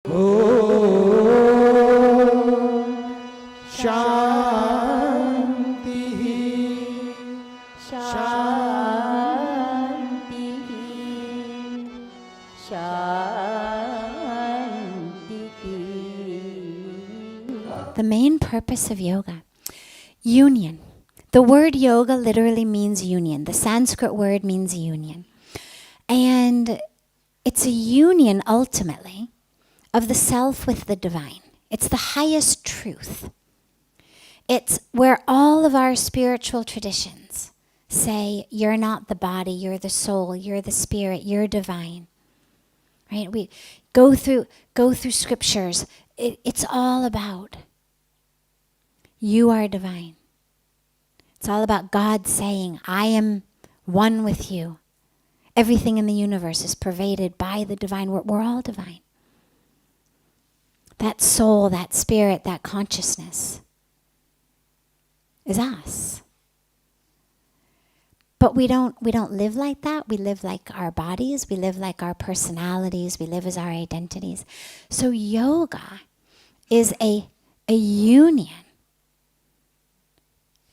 Shanti, Shanti, Shanti. The main purpose of yoga, union. The word yoga literally means union. The Sanskrit word means union. And it's a union, ultimately, of the self with the divine. It's the highest truth. It's where all of our spiritual traditions say, you're not the body, you're the soul, you're the spirit, you're divine. Right? We go through scriptures. It's all about you are divine. It's all about God saying, I am one with you. Everything in the universe is pervaded by the divine. We're all divine. That soul, that spirit, that consciousness is us. But we don't live like that. We live like our bodies. We live like our personalities. We live as our identities. So yoga is a union.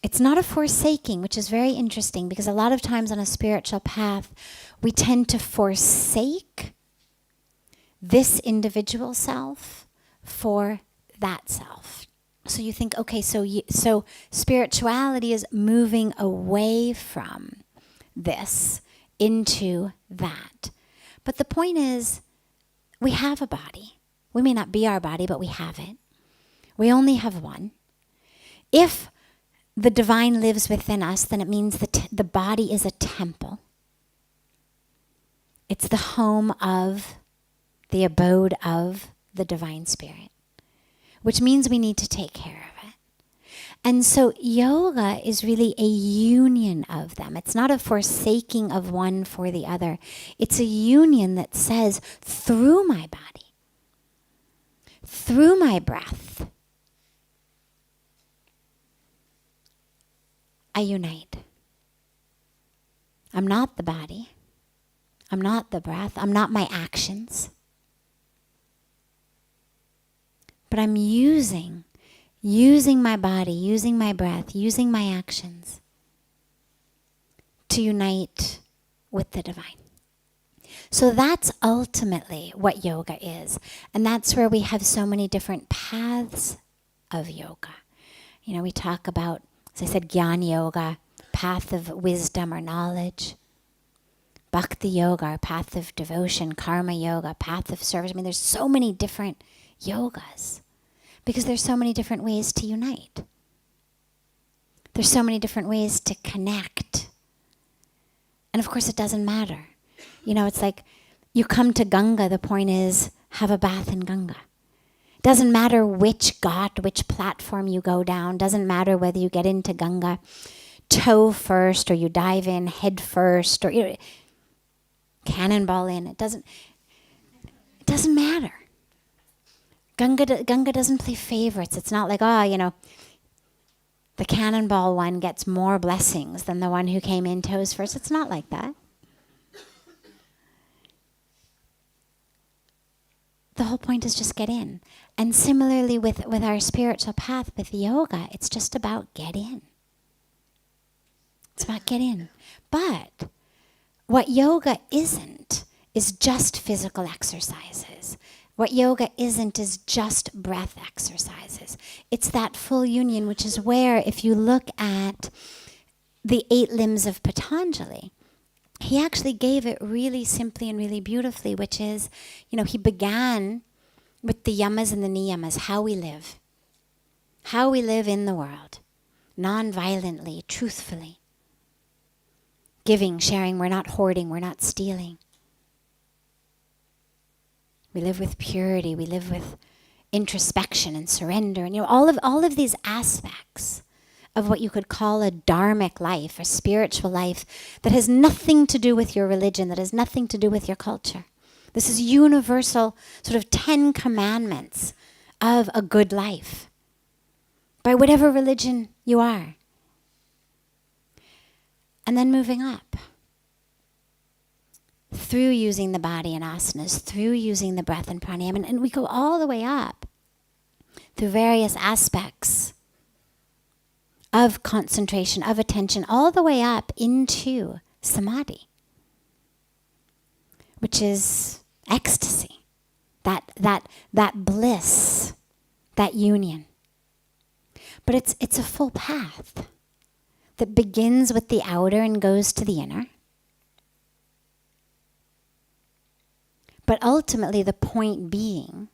It's not a forsaking, which is very interesting because a lot of times on a spiritual path, we tend to forsake this individual self for that self. So you think, okay, so spirituality is moving away from this into that. But the point is, we have a body. We may not be our body, but we have it. We only have one. If the divine lives within us, then it means that the body is a temple. It's the home of, the abode of the divine spirit, which means we need to take care of it. And so yoga is really a union of them. It's not a forsaking of one for the other. It's a union that says, through my body, through my breath, I unite. I'm not the body. I'm not the breath. I'm not my actions. But I'm using my body, using my breath, using my actions to unite with the divine. So that's ultimately what yoga is. And that's where we have so many different paths of yoga. You know, we talk about, as I said, Jnana Yoga, path of wisdom or knowledge. Bhakti Yoga, or path of devotion. Karma Yoga, path of service. I mean, there's so many different yogas because there's so many different ways to unite. There's so many different ways to connect. And of course, it doesn't matter. You know, it's like you come to Ganga, the point is, have a bath in Ganga. Doesn't matter which ghat, which platform you go down. Doesn't matter whether you get into Ganga toe first or you dive in head first or cannonball in. It doesn't matter. Ganga doesn't play favorites. It's not like, the cannonball one gets more blessings than the one who came in toes first. It's not like that. The whole point is just get in. And similarly with our spiritual path, with yoga, it's just about get in. It's about get in. But what yoga isn't is just physical exercises. What yoga isn't is just breath exercises. It's that full union, which is where, if you look at the 8 limbs of Patanjali, he actually gave it really simply and really beautifully, which is, he began with the yamas and the niyamas, how we live in the world, non-violently, truthfully, giving, sharing. We're not hoarding, we're not stealing. We live with purity, we live with introspection and surrender, and all of these aspects of what you could call a dharmic life, a spiritual life that has nothing to do with your religion, that has nothing to do with your culture. This is universal, sort of 10 commandments of a good life by whatever religion you are. And then moving up. through using the body in asanas, through using the breath in pranayama, and we go all the way up through various aspects of concentration, of attention, all the way up into samadhi, which is ecstasy, that bliss, that union. But it's a full path that begins with the outer and goes to the inner. But ultimately the point being